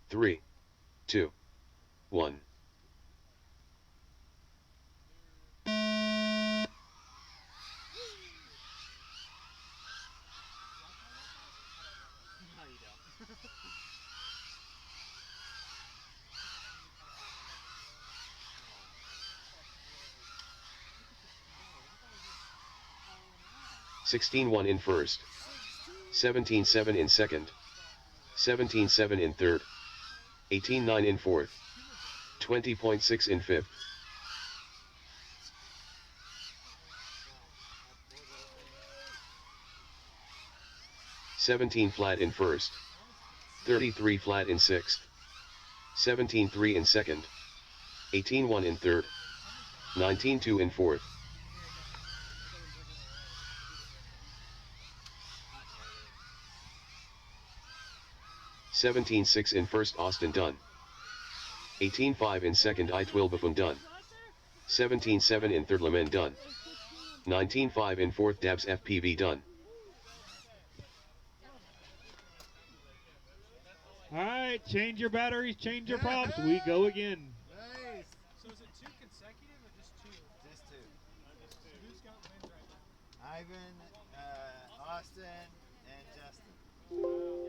3, 2, 1. No, you don't. 16-1 in first, 17-7 in second, 17-7 in third, 18-9 in fourth, 20.6 in fifth. 17 flat in first, 33 flat in sixth, 17-3 in second, 18-1 in third, 19-2 in fourth. 17-6 in first Austen done. 18-5 in second Itwilbafun done. 17-7 in third Lemen done. 19-5 in fourth Dabs FPV done. Alright, change your batteries, change your props, we go again. Nice. So is it 2 consecutive or just 2? Just 2. So who's got wins right now? Ivan, Austin, and Justin.